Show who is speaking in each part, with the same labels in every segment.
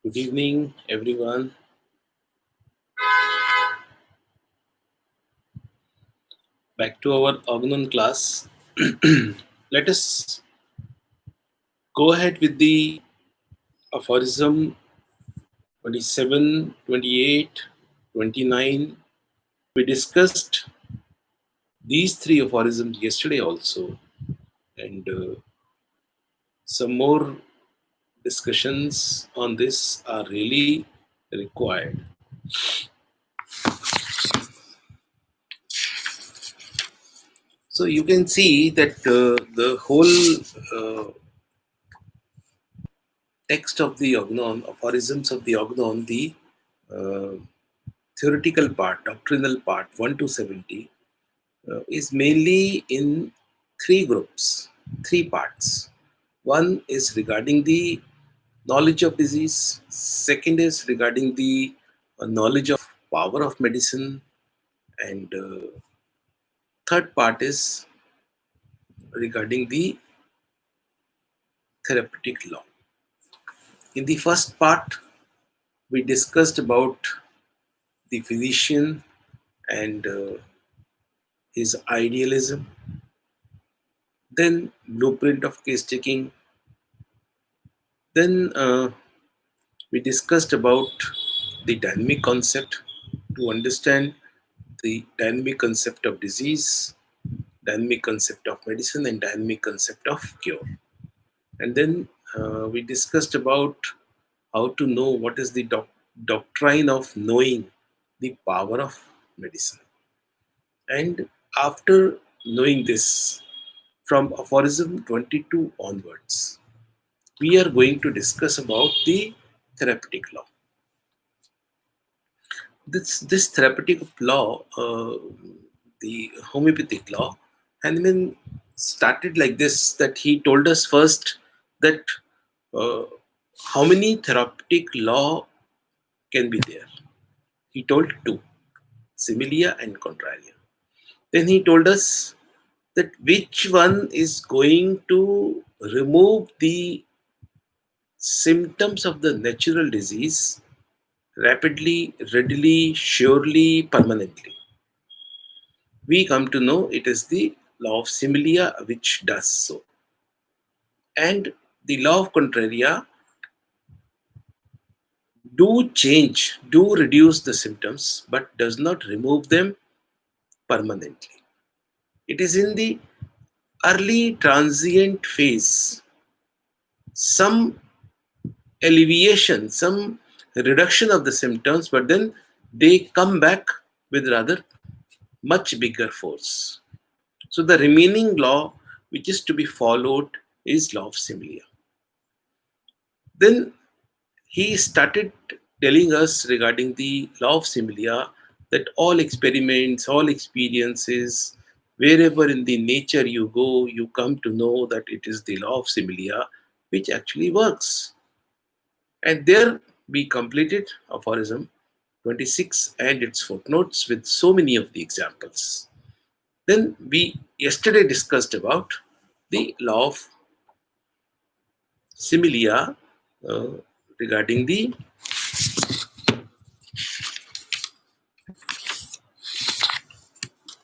Speaker 1: Good evening, everyone. Back to our Ognon class. Let us go ahead with the aphorism 27, 28, 29. We discussed these three aphorisms yesterday also, and some more discussions on this are really required. So you can see that the whole text of the Ognon, aphorisms of the Ognon, the uh, theoretical part, doctrinal part, 1 to 70, is mainly in three groups, three parts. One is regarding the knowledge of disease, second is regarding the knowledge of power of medicine, and third part is regarding the therapeutic law. In the first part, we discussed about the physician and his idealism, then blueprint of case taking, then we discussed about the dynamic concept to understand the dynamic concept of disease, dynamic concept of medicine, and dynamic concept of cure. And then we discussed about how to know what is the doctrine of knowing the power of medicine. And after knowing this, from aphorism 22 onwards, we are going to discuss about the therapeutic law. This therapeutic law, the homeopathic law, Hahnemann started like this: that he told us first that uh, how many therapeutic law can be there. He told two: similia and contraria. Then he told us that which one is going to remove the symptoms of the natural disease rapidly, readily, surely, permanently. We come to know it is the law of similia which does so. And the law of contraria do change, do reduce the symptoms, but does not remove them permanently. It is in the early transient phase, some alleviation, some reduction of the symptoms, but then they come back with rather much bigger force. So the remaining law which is to be followed is law of similia. Then he started telling us regarding the law of similia that all experiments, all experiences, wherever in the nature you go, you come to know that it is the law of similia which actually works. And there we completed aphorism 26 and its footnotes with so many of the examples. Then we yesterday discussed about the law of similia uh, regarding the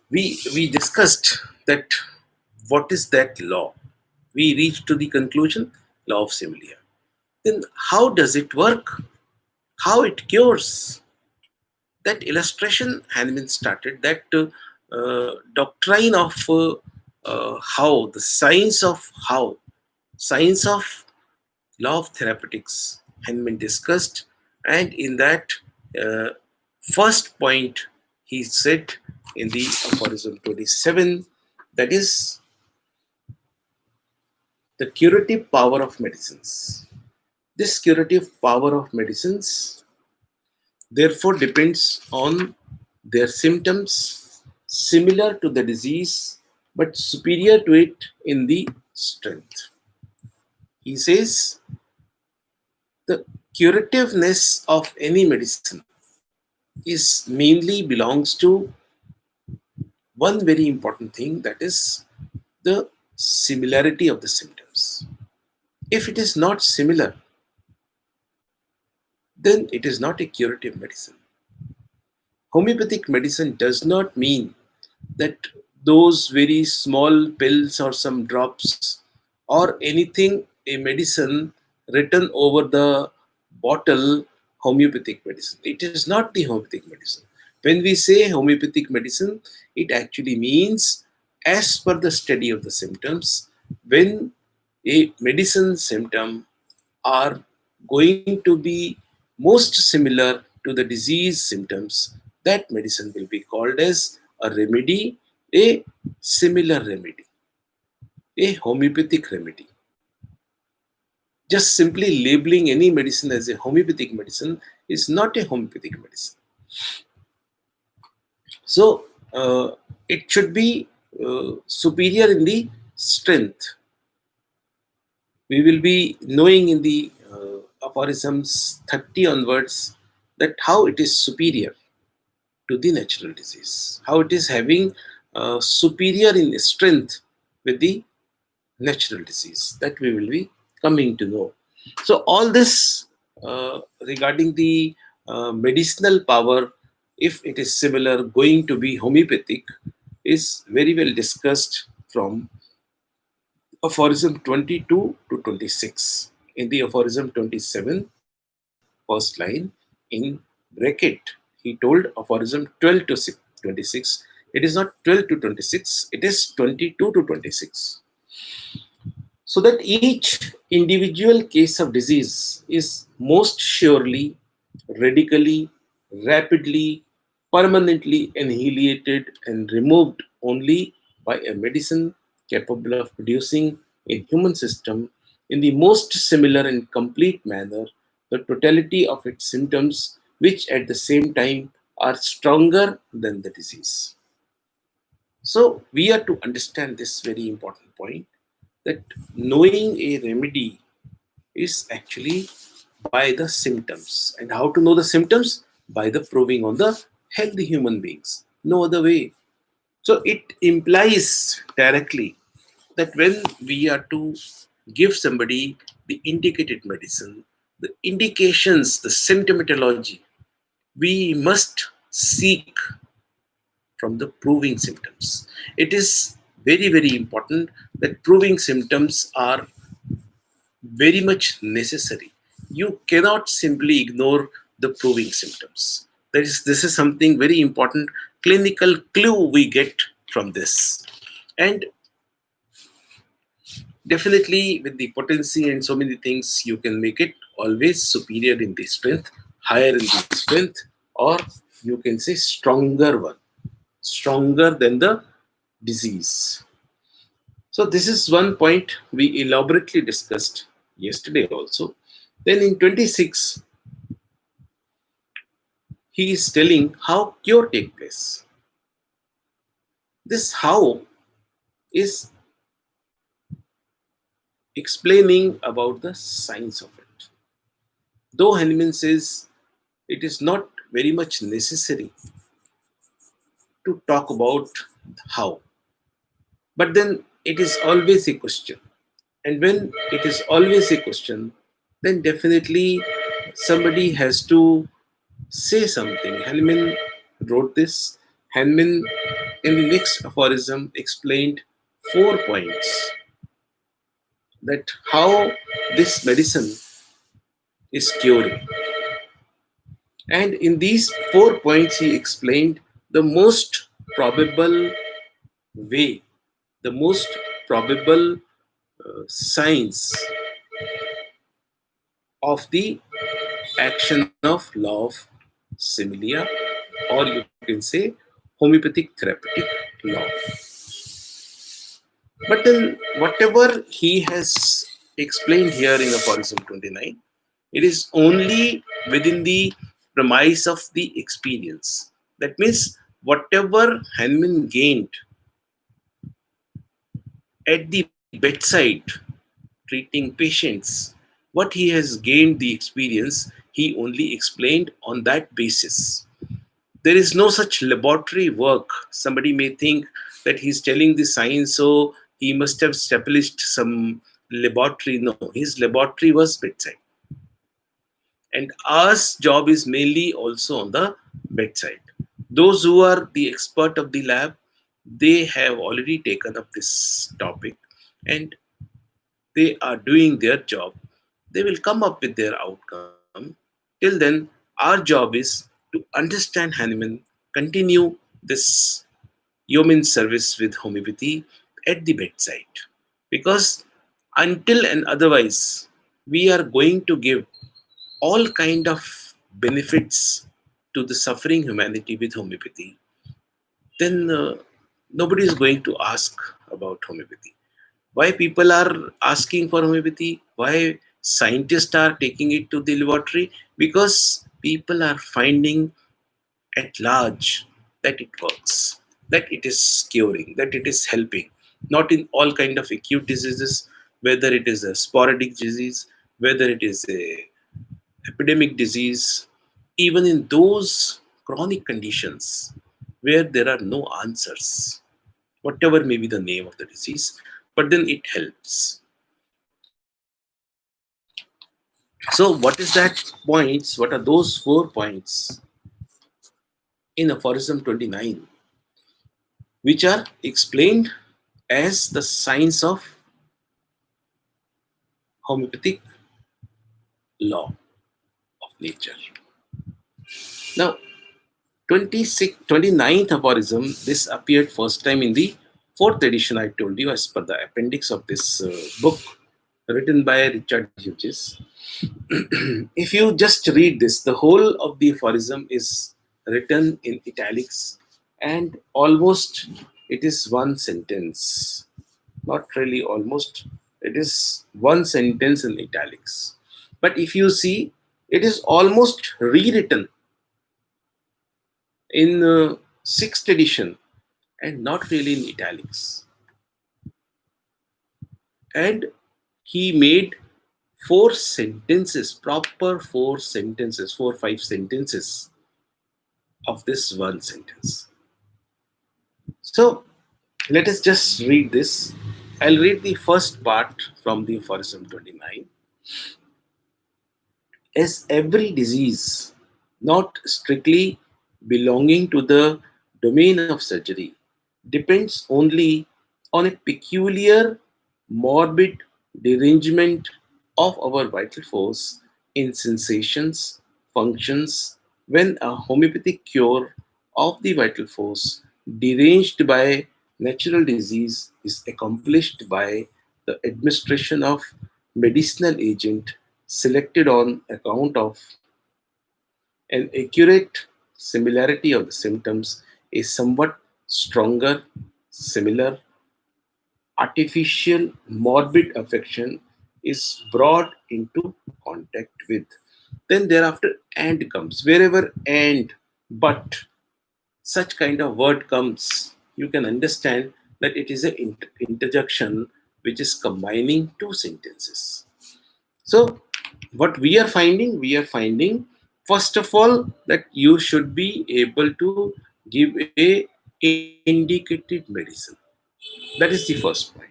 Speaker 1: we discussed that what is that law. We reached to the conclusion law of similia. Then how does it work? How it cures? That illustration had been started. That doctrine of how, the science of law of therapeutics had been discussed, and in that uh, first point he said in the aphorism 27, that is the curative power of medicines. This curative power of medicines therefore depends on their symptoms similar to the disease but superior to it in the strength. He says the curativeness of any medicine is mainly belongs to one very important thing, that is the similarity of the symptoms. If it is not similar, then it is not a curative medicine. Homeopathic medicine does not mean that those very small pills or some drops or anything, a medicine written over the bottle, homeopathic medicine. It is not the homeopathic medicine. When we say homeopathic medicine, it actually means as per the study of the symptoms, when a medicine symptom are going to be most similar to the disease symptoms, that medicine will be called as a remedy, a similar remedy, a homeopathic remedy. Just simply labeling any medicine as a homeopathic medicine is not a homeopathic medicine. So, it should be superior in the strength. We will be knowing in the aphorisms 30 onwards that how it is superior to the natural disease, how it is having superior in strength with the natural disease, that we will be coming to know. So all this regarding the medicinal power, if it is similar going to be homeopathic, is very well discussed from aphorism 22 to 26. In the aphorism 27, first line, in bracket, he told aphorism 12 to 26. It is not 12 to 26, it is 22 to 26. So that each individual case of disease is most surely, radically, rapidly, permanently annihilated and removed only by a medicine capable of producing in human system in the most similar and complete manner the totality of its symptoms, which at the same time are stronger than the disease. So we are to understand this very important point, that knowing a remedy is actually by the symptoms. And how to know the symptoms? By the proving on the healthy human beings. No other way. So it implies directly that when we are to give somebody the indicated medicine, the indications, the symptomatology, we must seek from the proving symptoms. It is very, very important that proving symptoms are very much necessary. You cannot simply ignore the proving symptoms. This is something very important clinical clue we get from this. And definitely with the potency and so many things, you can make it always superior in the strength, higher in the strength, or you can say stronger one, stronger than the disease. So this is one point we elaborately discussed yesterday also. Then in 26, he is telling how cure take place. This how is explaining about the science of it. Though Hahnemann says it is not very much necessary to talk about how, but then it is always a question. And when it is always a question, then definitely somebody has to say something. Hahnemann wrote this. Hahnemann, in the next aphorism, explained 4 points that how this medicine is curing. And in these 4 points, he explained the most probable way, the most probable signs of the action of law of similia, or you can say homeopathic therapeutic law. But then, whatever he has explained here in aphorism 29, it is only within the premise of the experience. That means, whatever Hahnemann gained at the bedside treating patients, what he has gained the experience, he only explained on that basis. There is no such laboratory work. Somebody may think that he's telling the science, so he must have established some laboratory. No, his laboratory was bedside. and our job is mainly also on the bedside. Those who are the expert of the lab, they have already taken up this topic and they are doing their job. They will come up with their outcome. Till then, our job is to understand Hahnemann, continue this yeoman service with homeopathy at the bedside. Because until and otherwise, we are going to give all kind of benefits to the suffering humanity with homeopathy, then nobody is going to ask about homeopathy. Why people are asking for homeopathy? Why scientists are taking it to the laboratory? Because people are finding at large that it works, that it is curing, that it is helping. Not in all kind of acute diseases, whether it is a sporadic disease, whether it is a epidemic disease, even in those chronic conditions where there are no answers, whatever may be the name of the disease, but then it helps. So, what is that points? What are those 4 points in Aphorism 29, which are explained as the science of homeopathic law of nature? Now, 29th aphorism, this appeared first time in the fourth edition, I told you, as per the appendix of this book written by Richard Hughes. If you just read this, the whole of the aphorism is written in italics and almost it is one sentence. Not really almost, it is one sentence in italics. But if you see, it is almost rewritten in sixth edition and not really in italics. And he made four sentences, proper four sentences, 4 5 sentences of this one sentence. So let us just read this. I'll read the first part from the Aphorism 29. As every disease, not strictly belonging to the domain of surgery, depends only on a peculiar morbid derangement of our vital force in sensations, functions, when a homeopathic cure of the vital force deranged by natural disease is accomplished by the administration of medicinal agent selected on account of an accurate similarity of the symptoms, a somewhat stronger, similar, artificial, morbid affection is brought into contact with. Then thereafter, and comes. Wherever and, but, such kind of word comes, you can understand that it is an interjection which is combining two sentences. So, what we are finding first of all that you should be able to give a indicated medicine. That is the first point.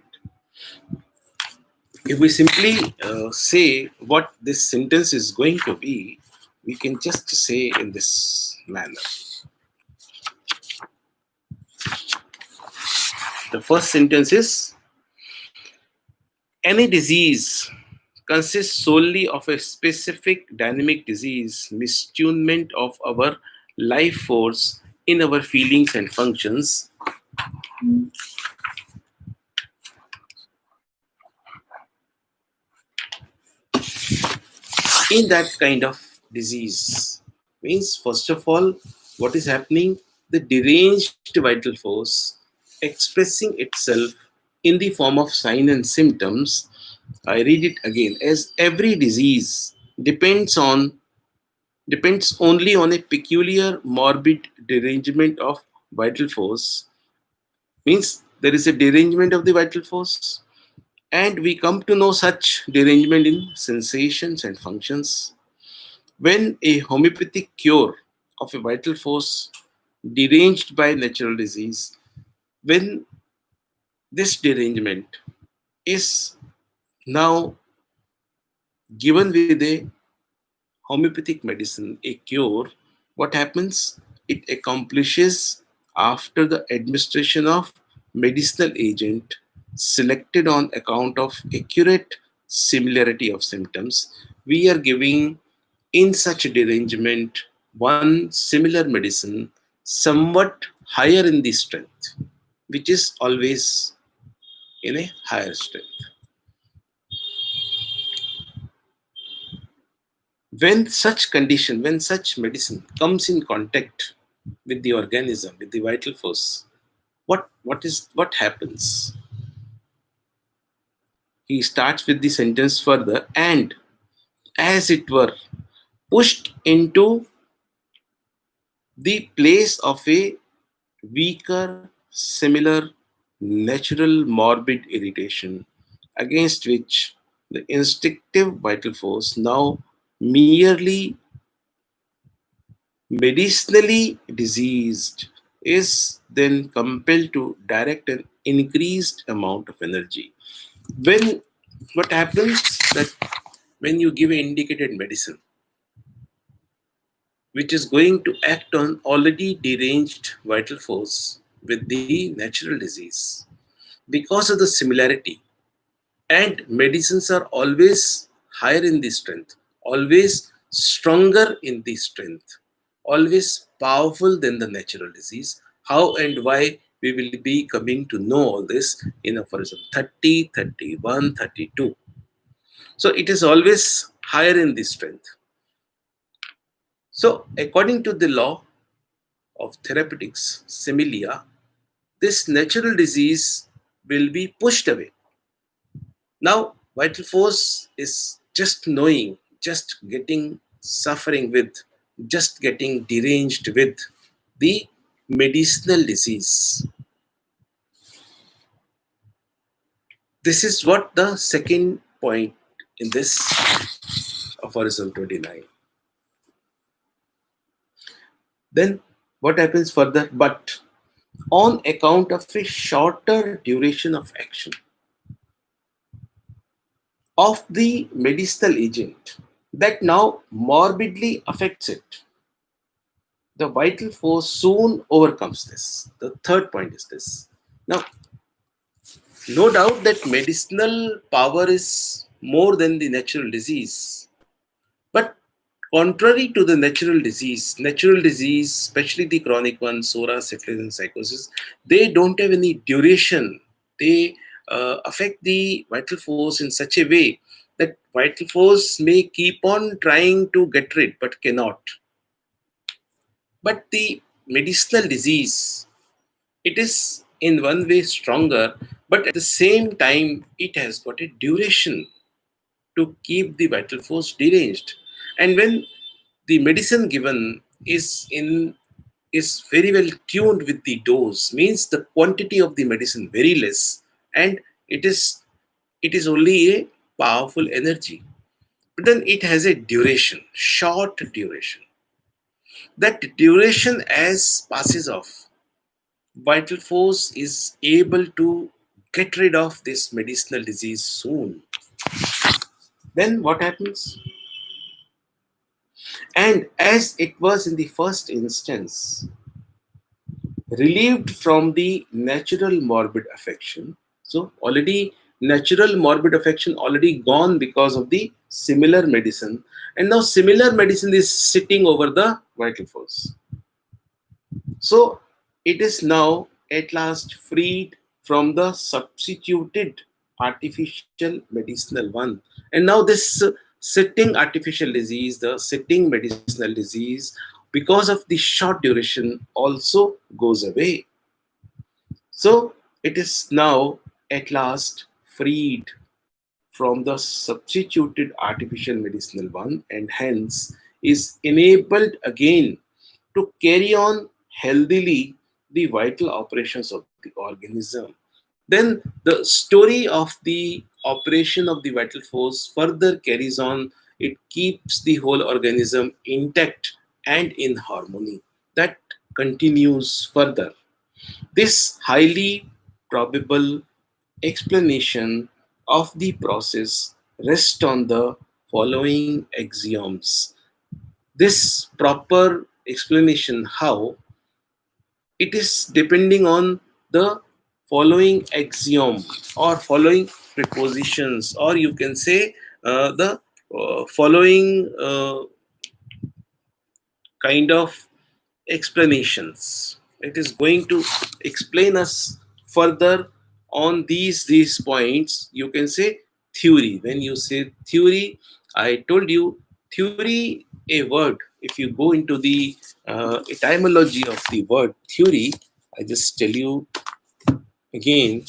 Speaker 1: If we simply say what this sentence is going to be, we can just say in this manner. The first sentence is: any disease consists solely of a specific dynamic disease, mistunement of our life force in our feelings and functions. In that kind of disease, means first of all, what is happening? The deranged vital force expressing itself in the form of sign and symptoms. I read it again. As every disease depends only on a peculiar morbid derangement of vital force, means there is a derangement of the vital force, and we come to know such derangement in sensations and functions. When a homeopathic cure of a vital force deranged by natural disease, when this derangement is now given with a homeopathic medicine a cure, what happens? It accomplishes after the administration of medicinal agent selected on account of accurate similarity of symptoms. We are giving in such a derangement one similar medicine somewhat higher in the strength, which is always in a higher strength. When such medicine comes in contact with the organism, with the vital force, what happens? He starts with the sentence further, and as it were, pushed into the place of a weaker, similar, natural morbid irritation against which the instinctive vital force, now merely medicinally diseased, is then compelled to direct an increased amount of energy. When what happens that when you give an indicated medicine, which is going to act on already deranged vital force with the natural disease, because of the similarity, and medicines are always higher in the strength, always stronger in the strength, always powerful than the natural disease. How and why we will be coming to know all this in Aphorism 30, 31, 32. So it is always higher in the strength. So according to the law of therapeutics, similia, this natural disease will be pushed away. Now, vital force is just knowing, just getting suffering with, just getting deranged with the medicinal disease. This is what the second point in this aphorism 29. Then what happens further? But on account of a shorter duration of action of the medicinal agent that now morbidly affects it, the vital force soon overcomes this. The third point is this. Now, no doubt that medicinal power is more than the natural disease. But contrary to the natural disease, especially the chronic ones, psoriasis, syphilis, and psychosis, they don't have any duration. They affect the vital force in such a way that vital force may keep on trying to get rid but cannot. But the medicinal disease, it is in one way stronger, but at the same time, it has got a duration to keep the vital force deranged. And when the medicine given is very well tuned with the dose, means the quantity of the medicine very less, and it is only a powerful energy. But then it has a duration, short duration. That duration as passes off, vital force is able to get rid of this medicinal disease soon. Then what happens? And as it was in the first instance, relieved from the natural morbid affection. So already natural morbid affection already gone because of the similar medicine. And now similar medicine is sitting over the vital force. So it is now at last freed from the substituted artificial medicinal one. And now this sitting artificial disease, the sitting medicinal disease, because of the short duration, also goes away. So it is now at last freed from the substituted artificial medicinal one, and hence is enabled again to carry on healthily the vital operations of the organism. Then the story of the operation of the vital force further carries on. It keeps the whole organism intact and in harmony. That continues further. This highly probable explanation of the process rests on the following axioms. this proper explanation how it is depending on the following axiom or following prepositions, or you can say the following kind of explanations. It is going to explain us further on these points. You can say theory. When you say theory, I told you theory, a word. If you go into the etymology of the word theory, I just tell you again,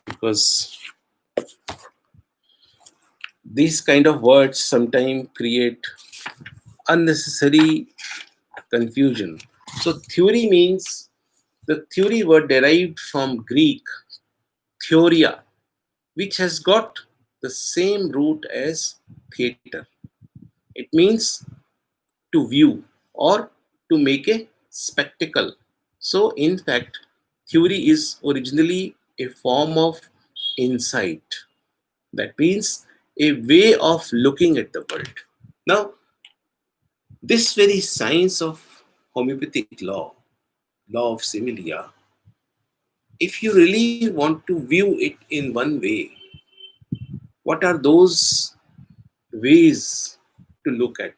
Speaker 1: because these kind of words sometimes create unnecessary confusion. So theory means, the theory word derived from Greek theoria, which has got the same root as theater. It means to view or to make a spectacle. So, in fact, theory is originally a form of insight. That means a way of looking at the world. Now, this very science of homeopathic law, law of similia, if you really want to view it in one way, what are those ways to look at?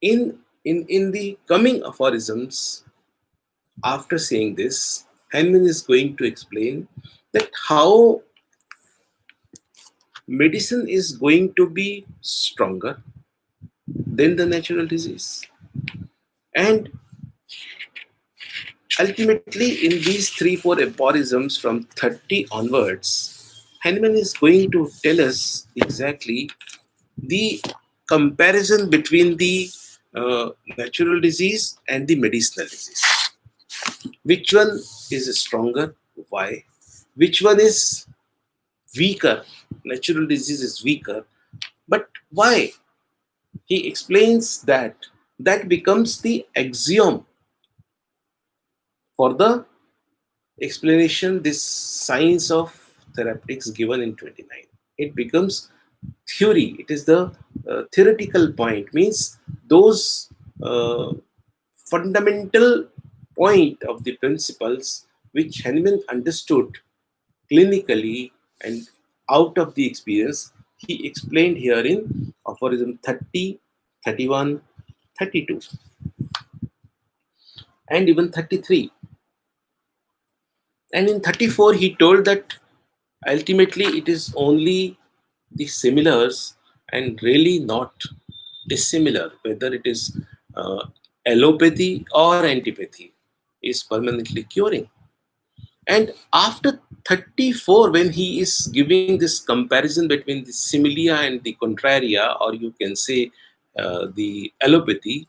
Speaker 1: In the coming aphorisms, after saying this, Henman is going to explain that how medicine is going to be stronger than the natural disease. And ultimately, in these 3-4 aphorisms from 30 onwards, Henman is going to tell us exactly the comparison between the natural disease and the medicinal disease. Which one is stronger? Why? Which one is weaker? Natural disease is weaker. But why? He explains that that becomes the axiom for the explanation, this science of therapeutics given in 29. It becomes theory. It is the theoretical point, means those fundamental point of the principles which Hahnemann understood clinically and out of the experience, he explained here in aphorism 30, 31, 32, and even 33. And in 34, he told that ultimately it is only the similars and really not dissimilar, whether it is uh, allopathy or antipathy, is permanently curing. And after 34, when he is giving this comparison between the similia and the contraria, or you can say the allopathy,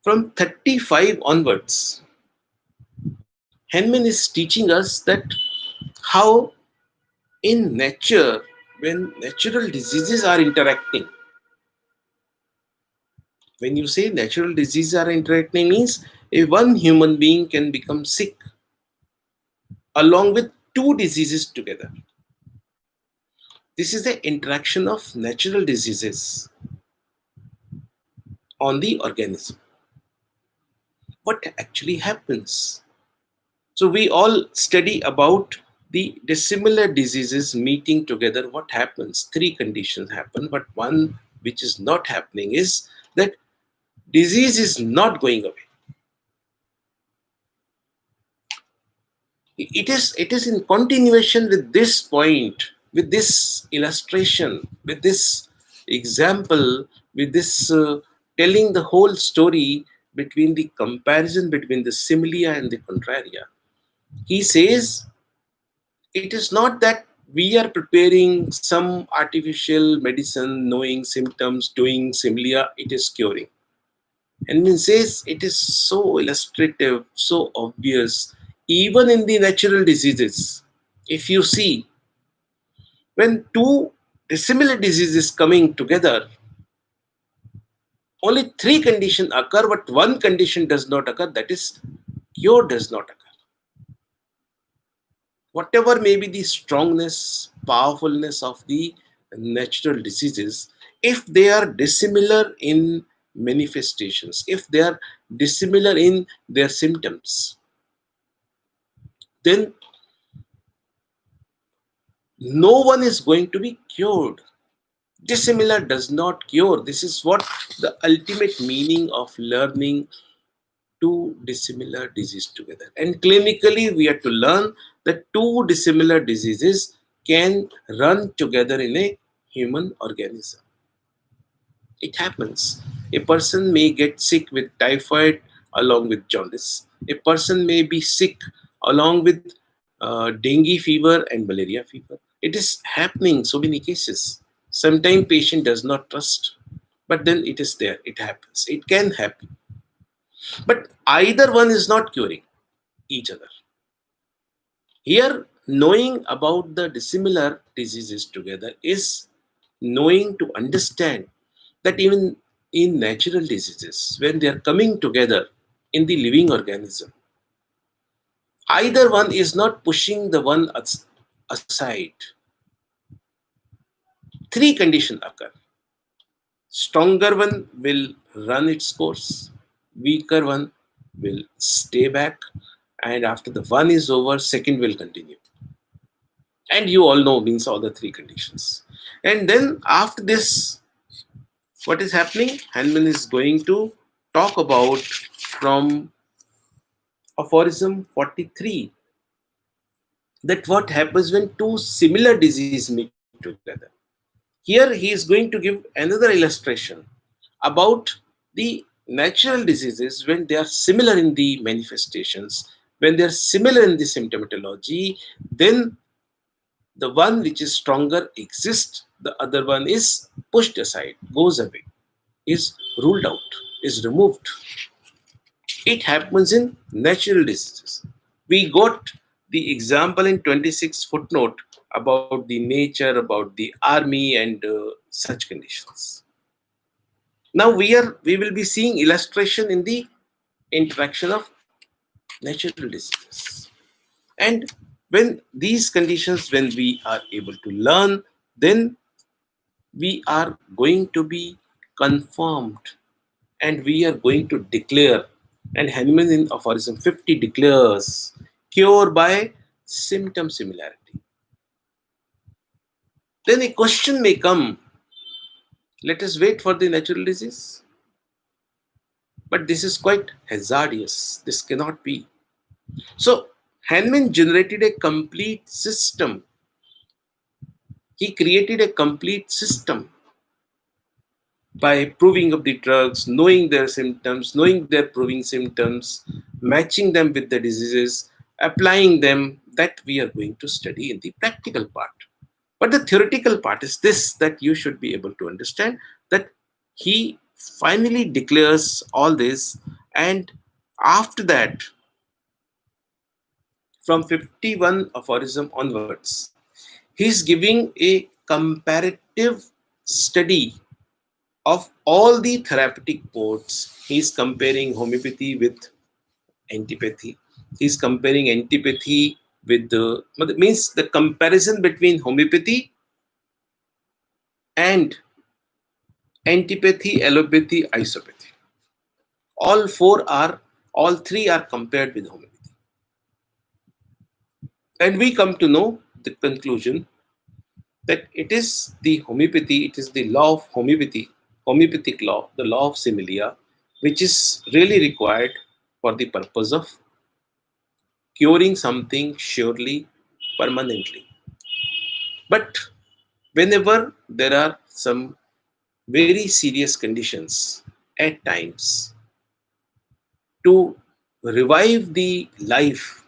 Speaker 1: from 35 onwards, Henman is teaching us that how in nature, when natural diseases are interacting, when you say natural diseases are interacting, means a one human being can become sick along with two diseases together. This is the interaction of natural diseases on the organism. What actually happens? So we all study about the dissimilar diseases meeting together. What happens? Three conditions happen, but one which is not happening is that disease is not going away. It is in continuation with this point, with this illustration, with this example, with this telling the whole story between the comparison between the similia and the contraria. He says it is not that we are preparing some artificial medicine, knowing symptoms, doing similia, it is curing. And he says it is so illustrative, so obvious, even in the natural diseases. If you see, when two dissimilar diseases coming together, only three conditions occur, but one condition does not occur, that is, cure does not occur. Whatever may be the strongness, powerfulness of the natural diseases, if they are dissimilar in manifestations, if they are dissimilar in their symptoms, then no one is going to be cured. Dissimilar does not cure. This is what the ultimate meaning of learning two dissimilar diseases together. And clinically, we are to learn that two dissimilar diseases can run together in a human organism. It happens. A person may get sick with typhoid along with jaundice. A person may be sick along with dengue fever and malaria fever. It is happening so many cases. Sometimes patient does not trust, but then it is there. It happens. It can happen. But either one is not curing each other. Here, knowing about the dissimilar diseases together is knowing to understand that even in natural diseases, when they are coming together in the living organism, either one is not pushing the one aside. Three conditions occur. Stronger one will run its course, weaker one will stay back, and after the one is over, second will continue. And you all know means all the three conditions. And then after this, what is happening? Hahnemann is going to talk about from Aphorism 43 that what happens when two similar diseases meet together. Here he is going to give another illustration about the natural diseases when they are similar in the manifestations, when they are similar in the symptomatology, then the one which is stronger exists, the other one is pushed aside, goes away, is ruled out, is removed. It happens in natural diseases. We got the example in 26 footnote about the nature, about the army, and such conditions. Now we will be seeing illustration in the interaction of natural diseases. And when these conditions, when we are able to learn, then we are going to be confirmed and we are going to declare. And Hahnemann in Aphorism 50 declares cure by symptom similarity. Then a question may come, let us wait for the natural disease. But this is quite hazardous. This cannot be. So Hahnemann generated a complete system. He created a complete system by proving of the drugs, knowing their symptoms, knowing their proving symptoms, matching them with the diseases, applying them, that we are going to study in the practical part. But the theoretical part is this, that you should be able to understand that he finally declares all this, and after that, from 51 aphorism onwards, he is giving a comparative study of all the therapeutic modes. He is comparing homeopathy with antipathy. He is comparing antipathy with the, means the comparison between homeopathy and antipathy, allopathy, isopathy. All three are compared with homeopathy. And we come to know the conclusion that it is the homeopathy, it is the law of homeopathy, homeopathic law, the law of similia, which is really required for the purpose of curing something surely, permanently. But whenever there are some very serious conditions at times, to revive the life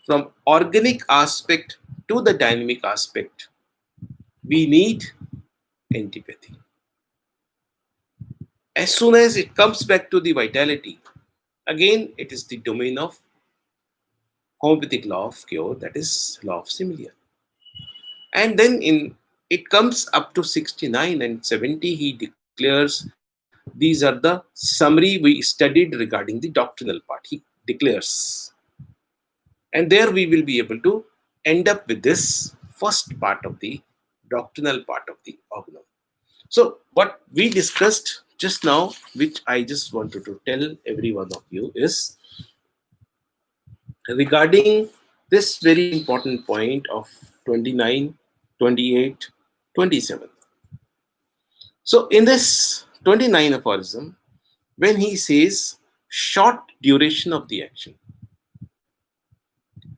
Speaker 1: from organic aspect to the dynamic aspect, we need antipathy. As soon as it comes back to the vitality, again it is the domain of homeopathic law of cure, that is law of similia. And then in it comes up to 69 and 70, he declares these are the summary we studied regarding the doctrinal part. He declares, and there we will be able to end up with this first part of the doctrinal part of the organum. So, what we discussed just now, which I just wanted to tell every one of you, is regarding this very important point of 29, 28, 27. So, in this 29 aphorism, when he says short duration of the action,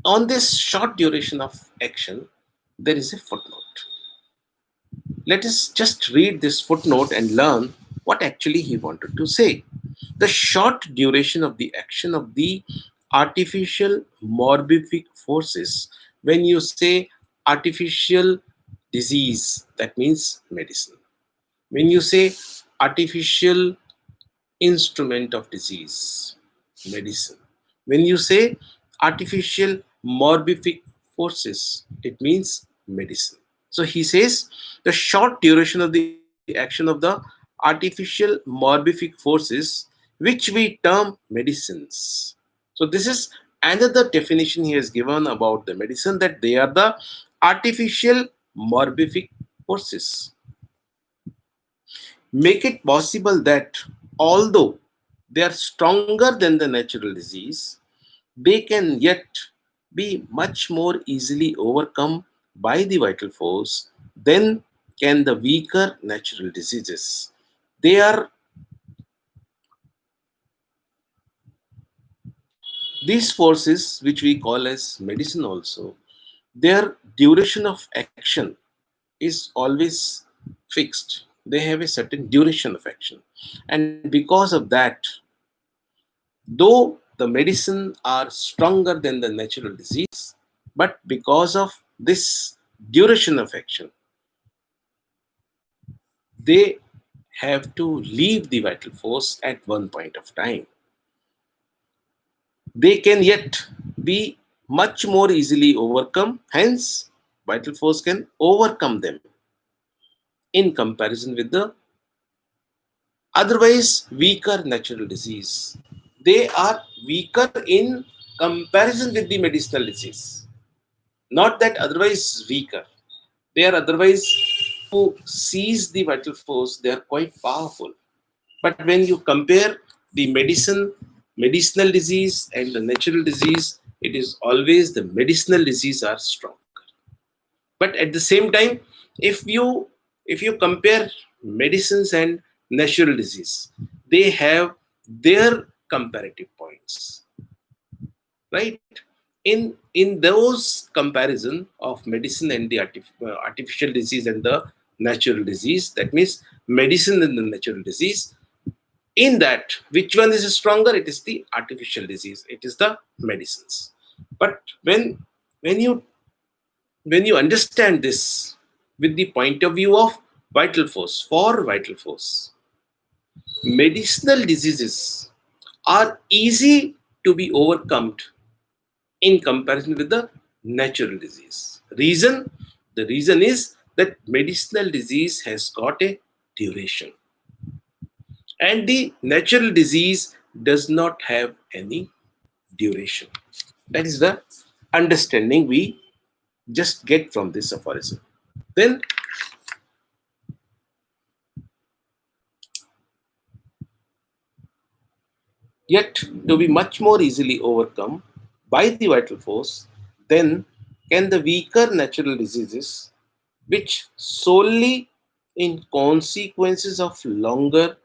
Speaker 1: on this short duration of action, there is a footnote. Let us just read this footnote and learn what actually he wanted to say. The short duration of the action of the artificial morbific forces. When you say artificial disease, that means medicine. When you say artificial instrument of disease, medicine. When you say artificial morbific forces, it means medicine. So he says the short duration of the action of the artificial morbific forces, which we term medicines. So this is another definition he has given about the medicine, that they are the artificial morbific forces, make it possible that although they are stronger than the natural disease, they can yet be much more easily overcome by the vital force than can the weaker natural diseases. They are these forces, which we call as medicine also, their duration of action is always fixed. They have a certain duration of action. And because of that, though the medicine are stronger than the natural disease, but because of this duration of action, they have to leave the vital force at one point of time. They can yet be much more easily overcome, hence, vital force can overcome them in comparison with the otherwise weaker natural disease. They are weaker in comparison with the medicinal disease. Not that otherwise weaker. They are otherwise who seize the vital force, they are quite powerful. But when you compare the medicinal disease and the natural disease, it is always the medicinal disease are stronger. But at the same time, if you compare medicines and natural disease, they have their comparative points, right? In those comparison of medicine and the artificial disease and the natural disease, that means medicine and the natural disease, in that which one is stronger? It is the artificial disease, it is the medicines. But when you when you understand this with the point of view of vital force, for vital force, medicinal diseases are easy to be overcome in comparison with the natural disease. The reason is that medicinal disease has got a duration, and the natural disease does not have any duration. That is the understanding we just get from this aphorism. Then, yet to be much more easily overcome by the vital force than can the weaker natural diseases, which solely in consequences of longer,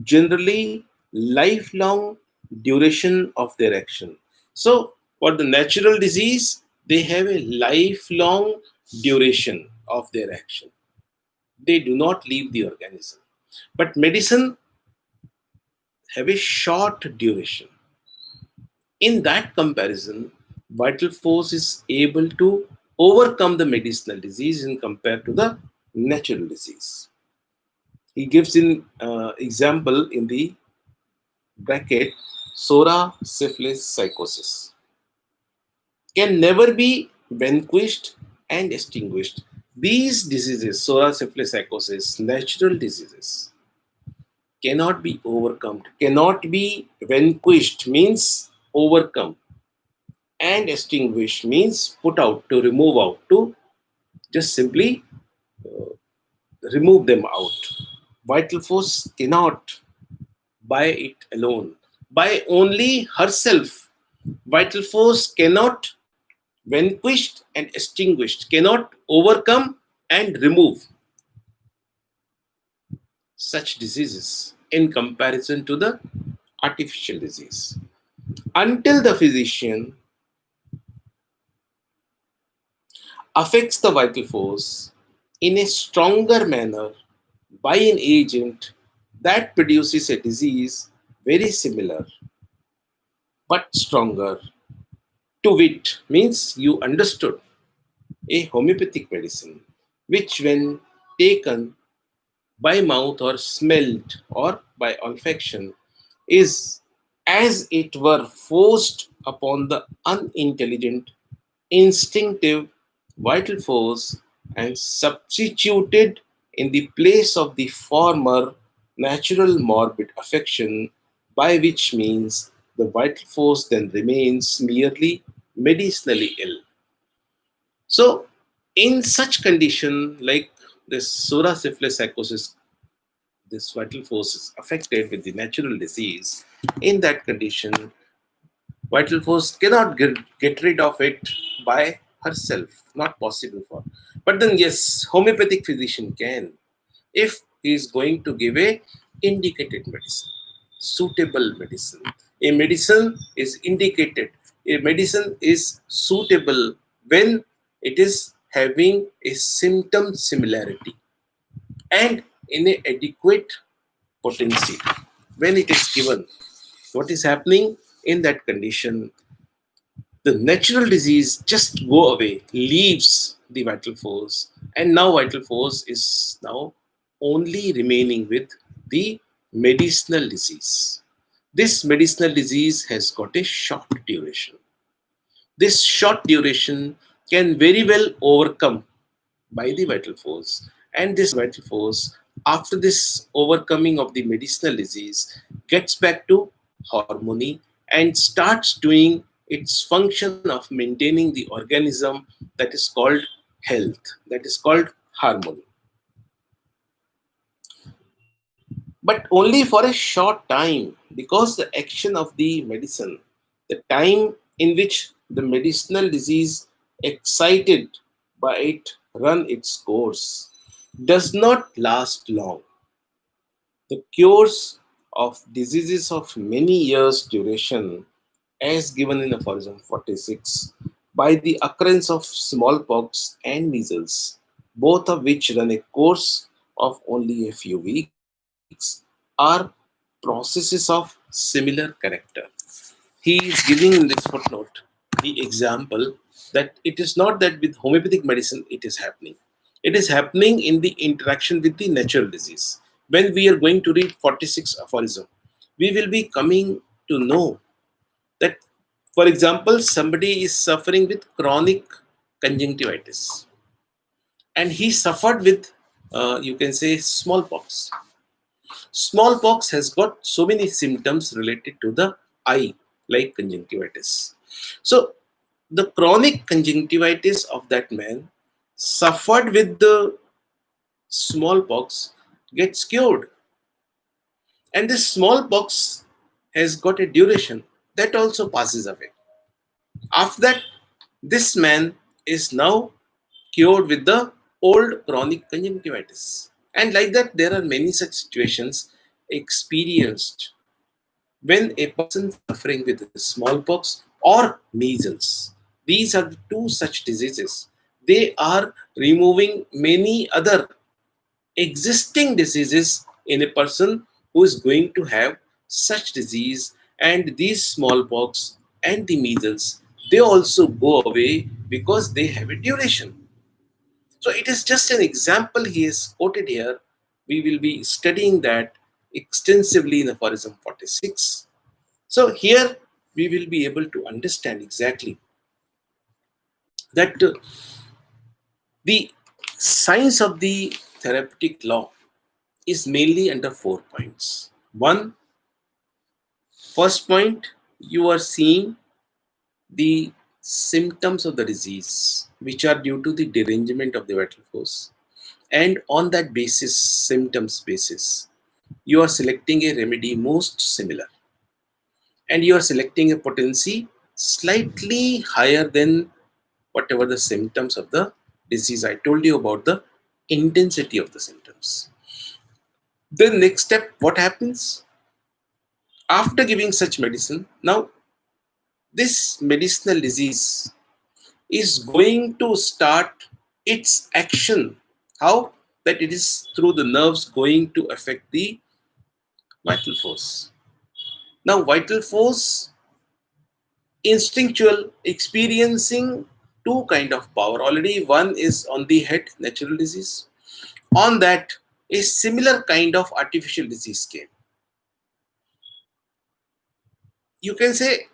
Speaker 1: generally lifelong duration of their action. So, for the natural disease, they have a lifelong duration of their action. They do not leave the organism. But medicine have a short duration. In that comparison, vital force is able to overcome the medicinal disease in compared to the natural disease. He gives in example in the bracket, sora, syphilis, psychosis can never be vanquished and extinguished. These diseases, sora, syphilis, psychosis, natural diseases, cannot be overcome, cannot be vanquished means overcome, and extinguish means put out, to remove out, to just simply remove them out. Vital force cannot by it alone, by only herself. Vital force cannot vanquished and extinguished, cannot overcome and remove such diseases in comparison to the artificial disease. Until the physician affects the vital force in a stronger manner by an agent that produces a disease very similar but stronger to wit, means you understood, a homeopathic medicine, which when taken by mouth or smelt or by olfaction is as it were forced upon the unintelligent instinctive vital force and substituted in the place of the former natural morbid affection, by which means the vital force then remains merely medicinally ill. So, in such condition, like this Sura syphilis psychosis, this vital force is affected with the natural disease. In that condition, vital force cannot get rid of it by herself. Not possible for. But then, yes, homeopathic physician can, if he is going to give a indicated medicine, suitable medicine. A medicine is indicated. A medicine is suitable when it is having a symptom similarity and in a adequate potency. When it is given, what is happening in that condition? The natural disease just go away, leaves the vital force, and now vital force is now only remaining with the medicinal disease. This medicinal disease has got a short duration. This short duration can very well overcome by the vital force. And this vital force, after this overcoming of the medicinal disease, gets back to harmony and starts doing its function of maintaining the organism, that is called health, that is called harmony. But only for a short time, because the action of the medicine, the time in which the medicinal disease excited by it run its course does not last long. The cures of diseases of many years duration, as given in Aphorism 46, by the occurrence of smallpox and measles, both of which run a course of only a few weeks, are processes of similar character. He is giving in this footnote the example that it is not that with homeopathic medicine it is happening. It is happening in the interaction with the natural disease. When we are going to read 46 aphorism, we will be coming to know that, for example, somebody is suffering with chronic conjunctivitis and he suffered with, you can say, smallpox. Smallpox has got so many symptoms related to the eye, like conjunctivitis. So, the chronic conjunctivitis of that man suffered with the smallpox gets cured. And this smallpox has got a duration that also passes away. After that, this man is now cured with the old chronic conjunctivitis. And like that, there are many such situations experienced when a person suffering with smallpox or measles. These are the two such diseases. They are removing many other existing diseases in a person who is going to have such disease, and these smallpox and the measles, they also go away because they have a duration. So it is just an example he is quoted here. We will be studying that extensively in Aphorism 46. So here we will be able to understand exactly that the science of the therapeutic law is mainly under 4 points. One, first point, you are seeing the symptoms of the disease which are due to the derangement of the vital force. and on that basis, symptoms basis, you are selecting a remedy most similar, and you are selecting a potency slightly higher than whatever the symptoms of the disease. I told you about the intensity of the symptoms. The next step, what happens after giving such medicine? Now, this medicinal disease is going to start its action. How? That it is through the nerves going to affect the vital force. Now, vital force, instinctual, experiencing two kind of power. Already one is on the head, natural disease. On that, a similar kind of artificial disease came. You can say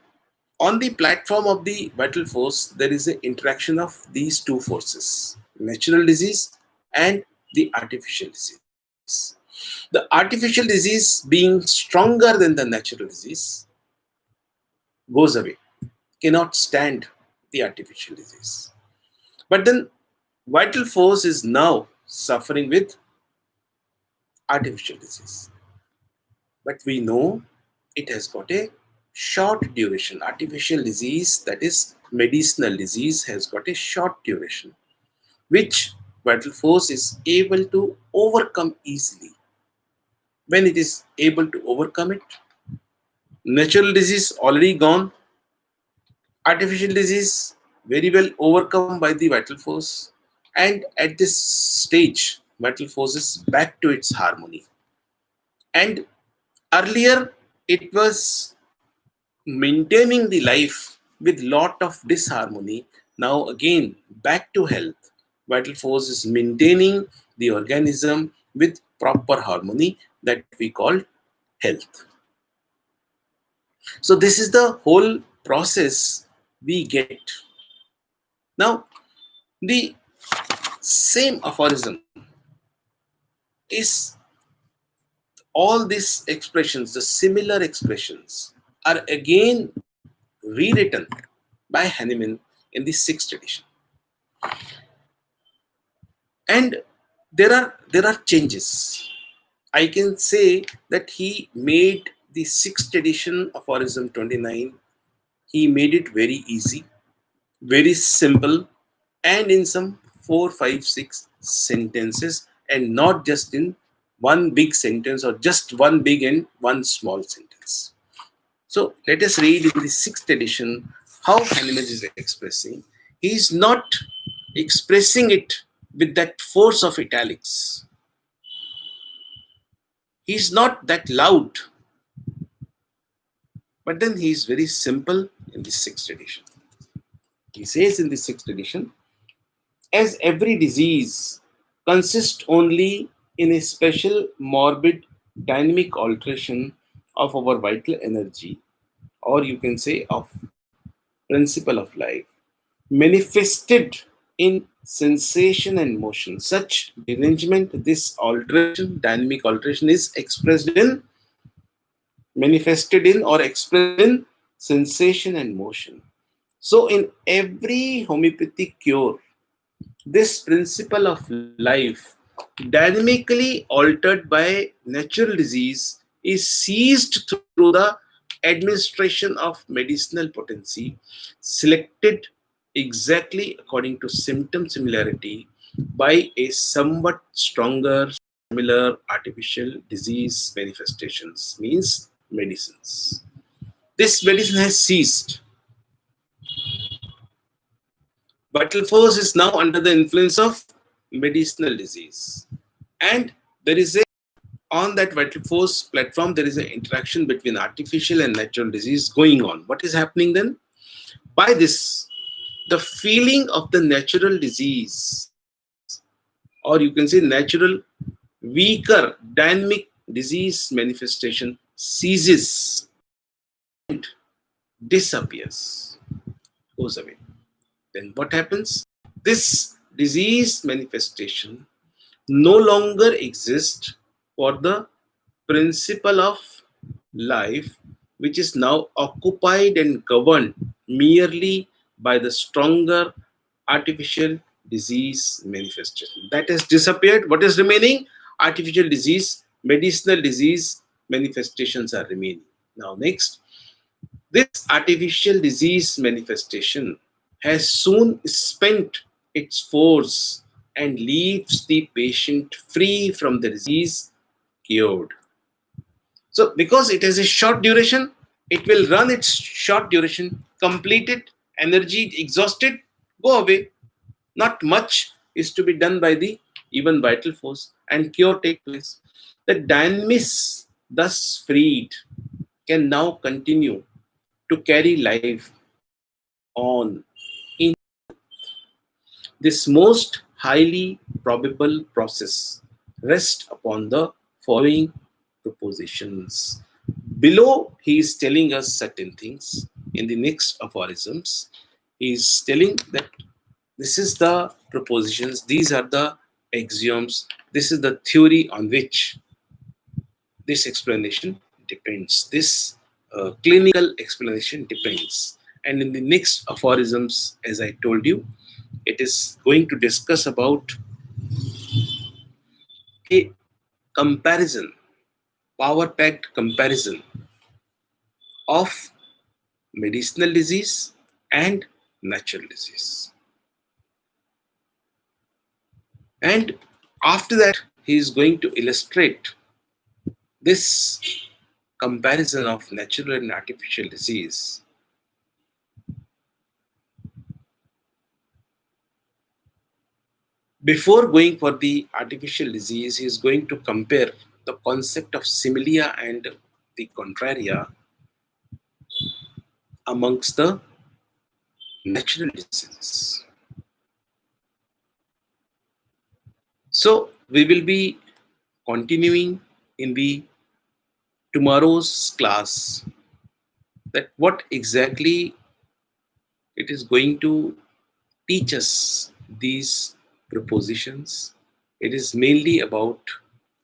Speaker 1: on the platform of the vital force, there is an interaction of these two forces, natural disease and the artificial disease. The artificial disease, being stronger than the natural disease, goes away, cannot stand the artificial disease. But then vital force is now suffering with artificial disease. But we know it has got a short duration. Artificial disease, that is medicinal disease, has got a short duration, which vital force is able to overcome easily. When it is able to overcome it, natural disease already gone, artificial disease very well overcome by the vital force, and at this stage, vital force is back to its harmony. And earlier, it was maintaining the life with lot of disharmony. Now again, back to health. Vital force is maintaining the organism with proper harmony that we call health. So this is the whole process we get. Now, the same aphorism is all these expressions, the similar expressions, are again rewritten by Hahnemann in the sixth edition. And there are changes. I can say that he made the sixth edition of Aphorism 29. He made it very easy, very simple, and in some 4, 5, 6 sentences, and not just in one big sentence or just one big and one small sentence. So let us read in the sixth edition how Hahnemann is expressing. He is not expressing it with that force of italics. He is not that loud, but then he is very simple in the sixth edition. He says in the sixth edition, as every disease consists only in a special morbid dynamic alteration of our vital energy, or you can say of principle of life, manifested in sensation and motion. Such derangement, this alteration, dynamic alteration, is expressed in, manifested in, or expressed in sensation and motion. So, in every homeopathic cure, this principle of life, dynamically altered by natural disease, is seized through the administration of medicinal potency, selected exactly according to symptom similarity by a somewhat stronger, similar artificial disease manifestations, means medicines. This medicine has ceased. Vital force is now under the influence of medicinal disease. And there is a, on that vital force platform, there is an interaction between artificial and natural disease going on. What is happening then? By this, the feeling of the natural disease, or you can say natural, weaker, dynamic disease manifestation ceases and disappears, goes away. Then what happens? This disease manifestation no longer exists for the principle of life, which is now occupied and governed merely by the stronger artificial disease manifestation. That has disappeared. What is remaining? Artificial disease, medicinal disease manifestations are remaining. Now, next, this artificial disease manifestation has soon spent its force and leaves the patient free from the disease cured. So, because it has a short duration, it will run its short duration, complete it, energy exhausted, go away. Not much is to be done by the even vital force, and cure take place. The dynamis, thus freed, can now continue to carry life on in this most highly probable process rests upon the following propositions. Below, he is telling us certain things. In the next aphorisms, he is telling that this is the propositions, these are the axioms, this is the theory on which this explanation depends. This clinical explanation depends. And in the next aphorisms, as I told you, it is going to discuss about a comparison, power packed comparison of medicinal disease and natural disease. And after that, he is going to illustrate this comparison of natural and artificial disease. Before going for the artificial disease, he is going to compare the concept of similia and the contraria amongst the natural diseases. So we will be continuing in the tomorrow's class that what exactly it is going to teach us these propositions. It is mainly about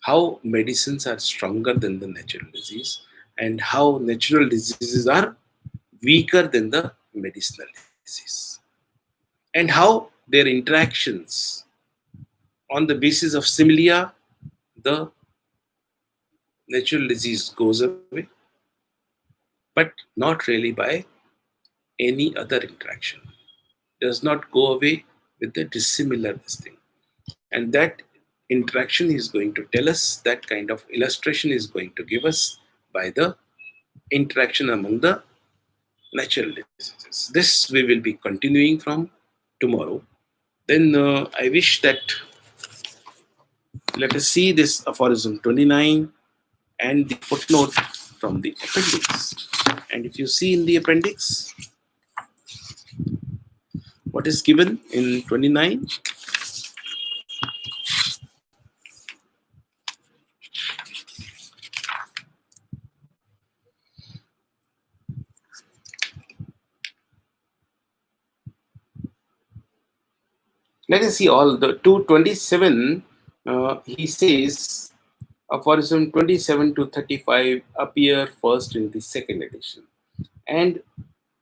Speaker 1: how medicines are stronger than the natural disease and how natural diseases are weaker than the medicinal disease, and how their interactions on the basis of similia, the natural disease goes away, but not really by any other interaction. Does not go away with the dissimilar this thing. And that interaction is going to tell us, that kind of illustration is going to give us by the interaction among the natural diseases. This we will be continuing from tomorrow. Then I wish that let us see this aphorism 29 and the footnote from the appendix. And if you see in the appendix, what is given in 29? Let us see all the 227. He says aphorism 27 to 35 appear first in the second edition. And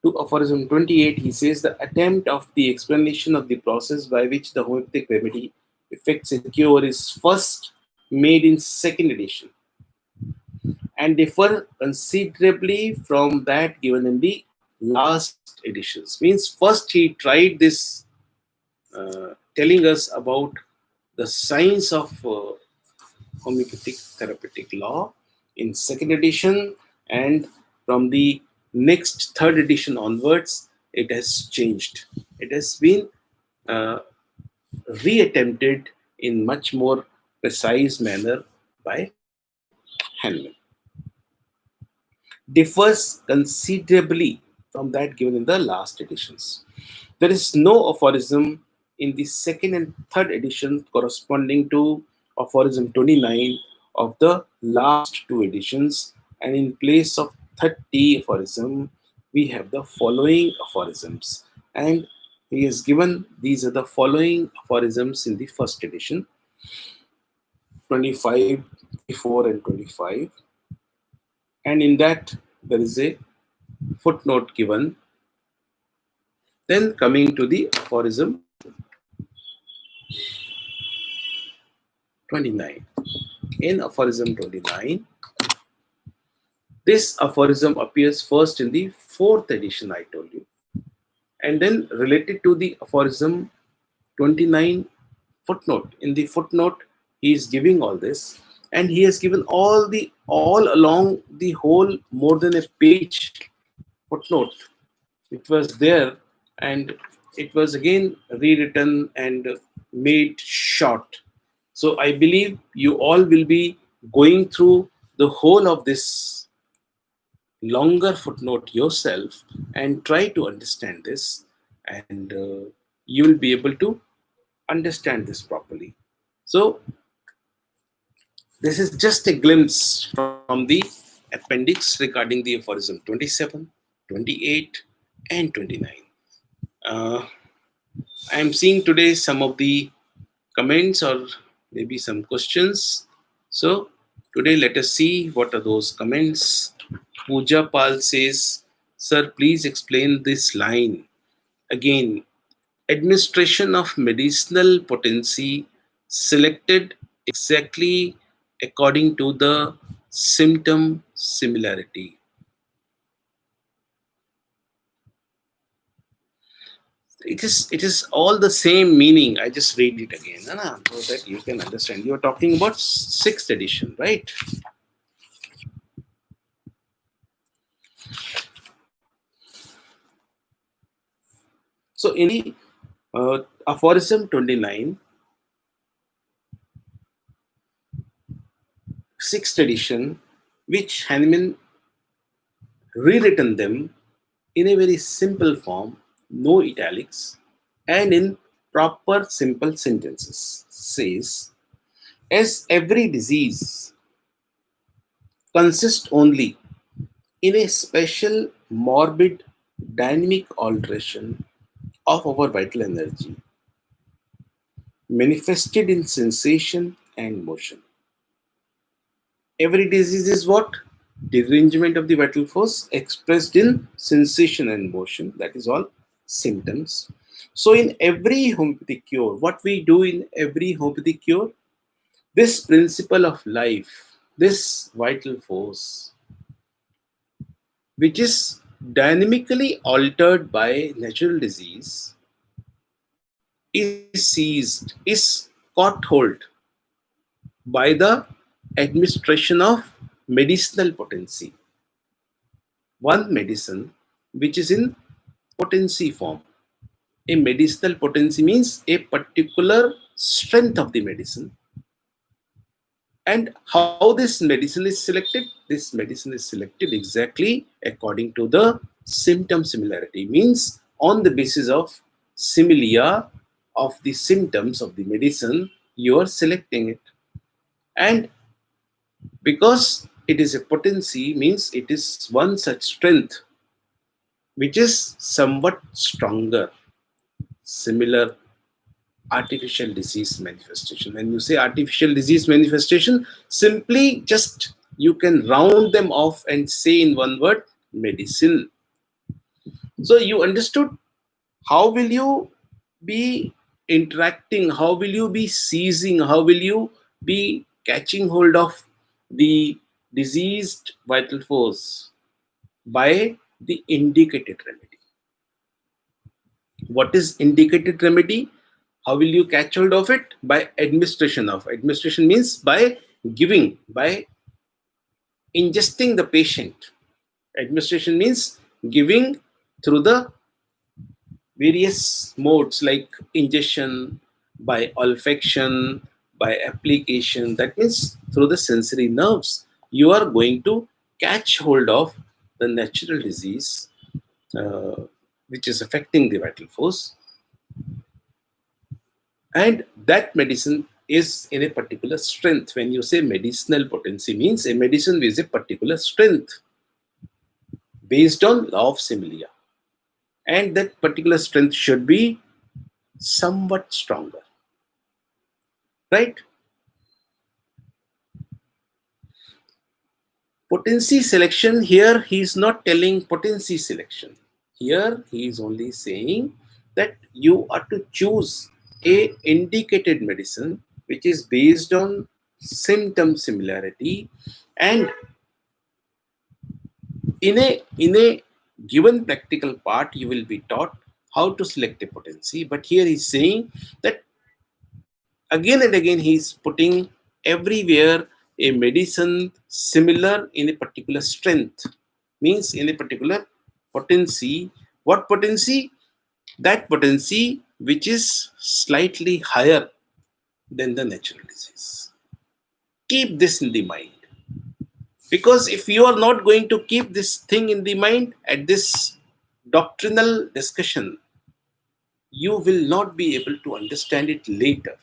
Speaker 1: to aphorism 28, he says the attempt of the explanation of the process by which the homeopathic remedy effects a cure is first made in second edition and differ considerably from that given in the last editions. Means first he tried this telling us about the science of homeopathic therapeutic law in second edition, and from the next third edition onwards it has changed. It has been uh, reattempted in much more precise manner by Hahnemann. Differs considerably from that given in the last editions. There is no aphorism in the second and third edition corresponding to aphorism 29 of the last two editions, and in place of 30 aphorism, we have the following aphorisms. And he has given these are the following aphorisms in the first edition 25, 24, and 25. And in that, there is a footnote given. Then coming to the aphorism 29. In aphorism 29, this aphorism appears first in the fourth edition, I told you, and then related to the aphorism 29 footnote. In the footnote, he is giving all this, and he has given all along the whole more than a page footnote. It was there, and it was again rewritten and made short. So I believe you all will be going through the whole of this longer footnote yourself and try to understand this, and you will be able to understand this properly. So this is just a glimpse from the appendix regarding the aphorism 27, 28, and 29. uh, I am seeing today some of the comments or maybe some questions. So today let us see what are those comments. Pooja Pal says, "Sir, please explain this line again. Administration of medicinal potency selected exactly according to the symptom similarity." It is all the same meaning. I just read it again, so that you can understand. You are talking about sixth edition, right? So in the aphorism 29, sixth edition, which Hahnemann rewritten them in a very simple form, no italics, and in proper simple sentences, says, as every disease consists only in a special morbid dynamic alteration of our vital energy, manifested in sensation and motion. Every disease is what? Derangement of the vital force expressed in sensation and motion. That is all symptoms. So, in every homeopathic cure, what we do in every homeopathic cure, this principle of life, this vital force, which is dynamically altered by natural disease, is seized, is caught hold by the administration of medicinal potency. One medicine which is in potency form. A medicinal potency means a particular strength of the medicine. And how this medicine is selected? This medicine is selected exactly according to the symptom similarity, means on the basis of similia of the symptoms of the medicine, you are selecting it. And because it is a potency, means it is one such strength which is somewhat stronger, similar artificial disease manifestation. When you say artificial disease manifestation, simply just you can round them off and say in one word, medicine. So you understood how will you be interacting, how will you be seizing, how will you be catching hold of the diseased vital force? By the indicated remedy. What is indicated remedy? How will you catch hold of it? By administration of. Administration means by giving, by ingesting the patient. Administration means giving through the various modes like ingestion, by olfaction, by application. That means through the sensory nerves, you are going to catch hold of the natural disease uh, which is affecting the vital force, and that medicine is in a particular strength. When you say medicinal potency, means a medicine with a particular strength based on law of similia, and that particular strength should be somewhat stronger, right? Potency selection, here he is not telling potency selection. Here he is only saying that you are to choose a indicated medicine which is based on symptom similarity, and in a given practical part you will be taught how to select a potency. But here he's saying that again and again he's putting everywhere a medicine similar in a particular strength, means in a particular potency. What potency? That potency which is slightly higher than the natural disease. Keep this in the mind, because if you are not going to keep this thing in the mind at this doctrinal discussion, you will not be able to understand it later.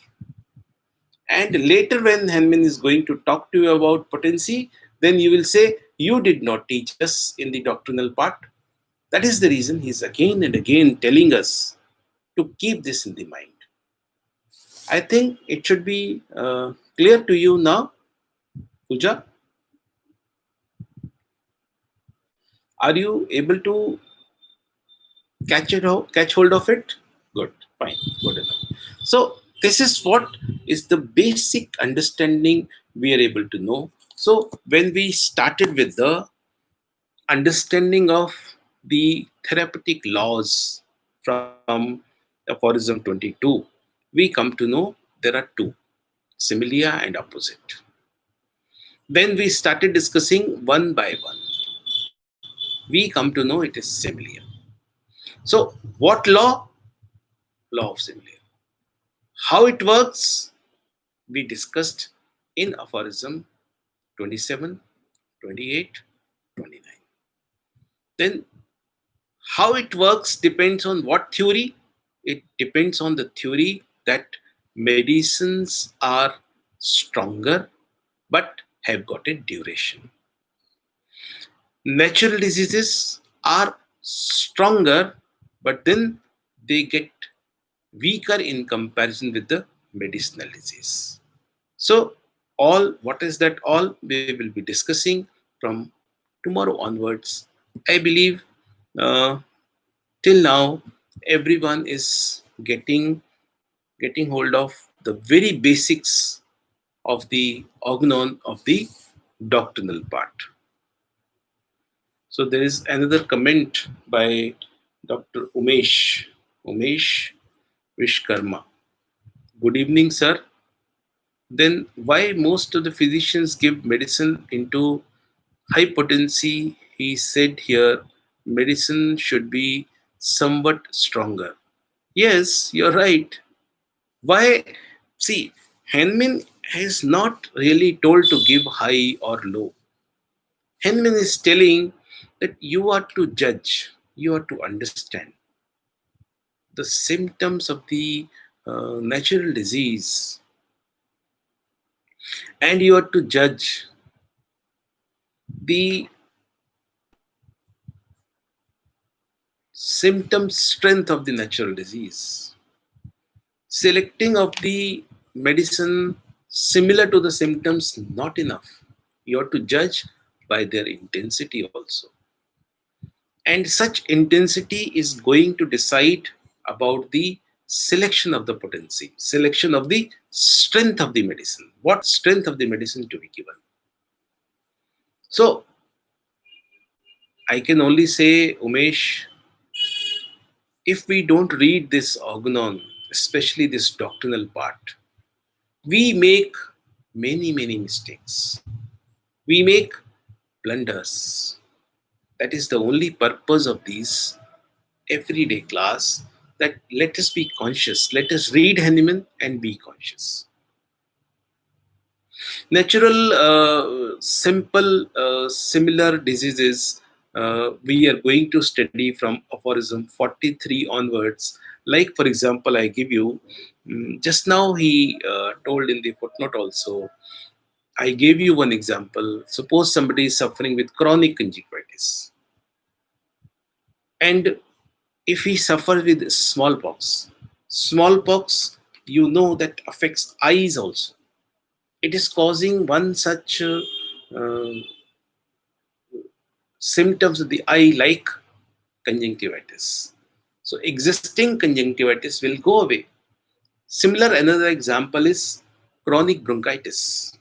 Speaker 1: And later, when Henman is going to talk to you about potency, then you will say, you did not teach us in the doctrinal part. That is the reason he's again and again telling us to keep this in the mind. I think it should be clear to you now, Pooja. Are you able to catch hold of it? Good, fine, good enough. So this is what is the basic understanding we are able to know. So when we started with the understanding of the therapeutic laws from Aphorism 22, we come to know there are two, similia and opposite. Then we started discussing one by one. We come to know it is similia. So what law? Law of similia. How it works, we discussed in Aphorism 27, 28, 29. Then how it works depends on what theory? It depends on the theory that medicines are stronger but have got a duration. Natural diseases are stronger, but then they get weaker in comparison with the medicinal disease. So, all what is that all we will be discussing from tomorrow onwards. I believe uh, till now everyone is getting hold of the very basics of the organon of the doctrinal part. So there is another comment by Dr. Umesh Vishkarma. Good evening, sir. Then why most of the physicians give medicine into high potency? He said here medicine should be somewhat stronger. Yes, you're right. Why? See, Henman is not really told to give high or low. Henman is telling that you are to judge, you are to understand the symptoms of the natural disease, and you are to judge the symptom strength of the natural disease. Selecting of the medicine similar to the symptoms not enough. You have to judge by their intensity also. And such intensity is going to decide about the selection of the potency, selection of the strength of the medicine. What strength of the medicine to be given? So I can only say, Umesh, if we don't read this organon, especially this doctrinal part, we make many mistakes. We make blunders. That is the only purpose of these everyday class, that let us be conscious. Let us read Hahnemann and be conscious. Natural, simple, similar diseases we are going to study from Aphorism 43 onwards. Like, for example, I give you, just now he told in the footnote also, I gave you one example. Suppose somebody is suffering with chronic conjunctivitis, and if he suffers with smallpox, you know that affects eyes also. It is causing one such uh, symptoms of the eye like conjunctivitis. So existing conjunctivitis will go away. Similar, another example is chronic bronchitis,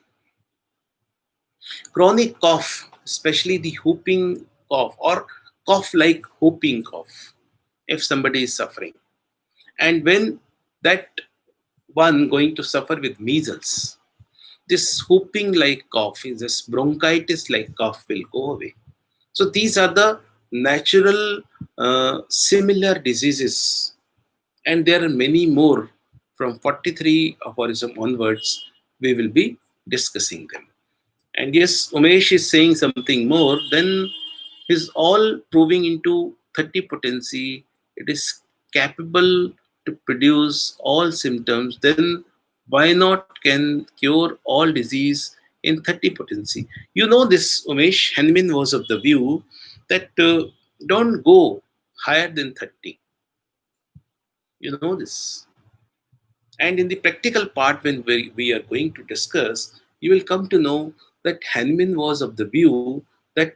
Speaker 1: chronic cough, especially the whooping cough or cough like whooping cough, if somebody is suffering. And when that one going to suffer with measles, this whooping like cough, this bronchitis like cough will go away. So these are the natural similar diseases, and there are many more. From 43 aphorism onwards, we will be discussing them. And yes, Umesh is saying something more. Then is all proving into 30 potency. It is capable to produce all symptoms. Then why not can cure all disease in 30 potency? You know this, Umesh. Henman was of the view that don't go higher than 30. You know this. And in the practical part, when we are going to discuss, you will come to know that Henman was of the view that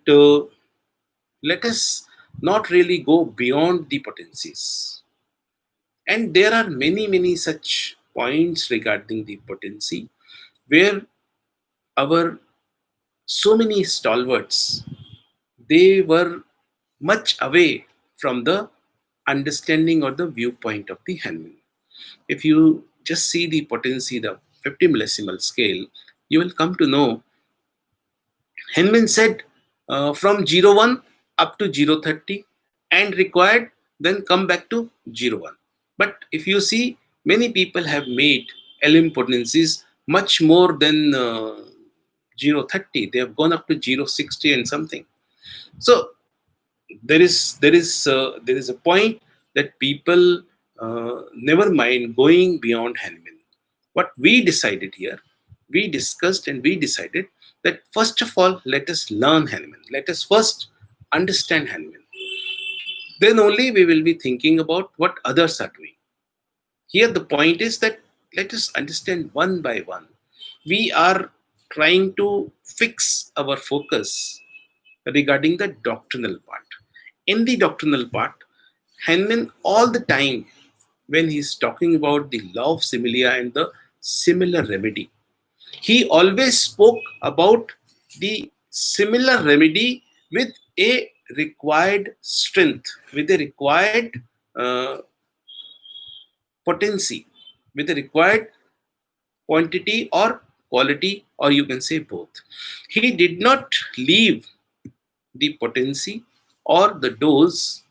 Speaker 1: let us not really go beyond the potencies. And there are many, many such points regarding the potency where our so many stalwarts, they were much away from the understanding or the viewpoint of the Henman. If you just see the potency, the 50 millesimal scale, you will come to know Henman said from 01 up to 030 and required then come back to 01. But if you see, many people have made LM potencies much more than 030. They have gone up to 060 and something. So there is a point that people never mind going beyond Henman. What we decided here, we discussed and we decided that first of all, let us learn Henman. Let us first understand Henman. Then only we will be thinking about what others are doing. Here, the point is that let us understand one by one. We are trying to fix our focus regarding the doctrinal part. In the doctrinal part, Henman all the time when he's talking about the law of similia and the similar remedy, he always spoke about the similar remedy with a required strength, with a required potency, with a required quantity or quality, or you can say both. He did not leave the potency or the dose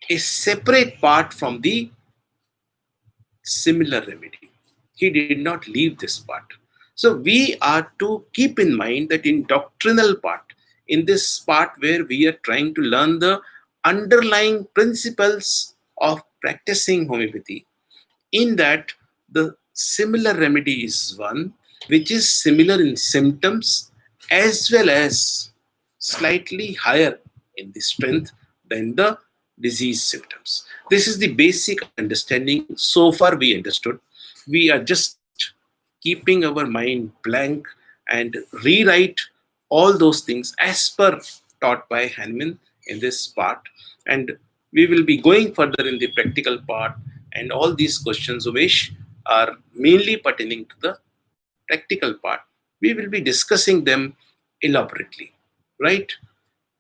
Speaker 1: a separate part from the similar remedy. He did not leave this part. So we are to keep in mind that in doctrinal part, in this part where we are trying to learn the underlying principles of practicing homeopathy, in that the similar remedy is one which is similar in symptoms as well as slightly higher in the strength than the disease symptoms. This is the basic understanding. So far we understood. We are just keeping our mind blank and rewrite all those things as per taught by Henman in this part. And we will be going further in the practical part. And all these questions, Umesh, are mainly pertaining to the practical part. We will be discussing them elaborately, right?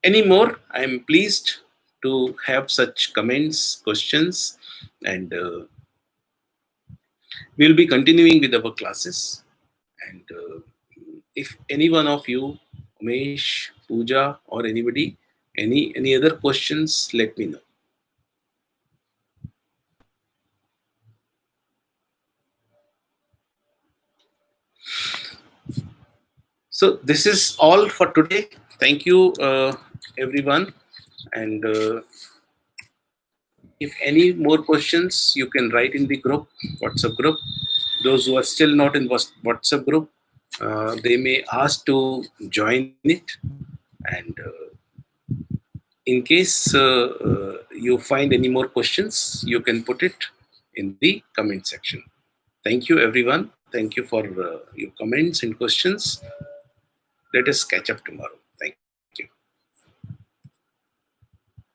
Speaker 1: Any more? I am pleased to have such comments, questions, and we will be continuing with our classes. And if any one of you, Umesh, Pooja, or anybody, any other questions, let me know. So this is all for today. Thank you, everyone. And if any more questions, you can write in the group, WhatsApp group. Those who are still not in WhatsApp group, they may ask to join it. And in case you find any more questions, you can put it in the comment section. Thank you, everyone. Thank you for your comments and questions. Let us catch up tomorrow.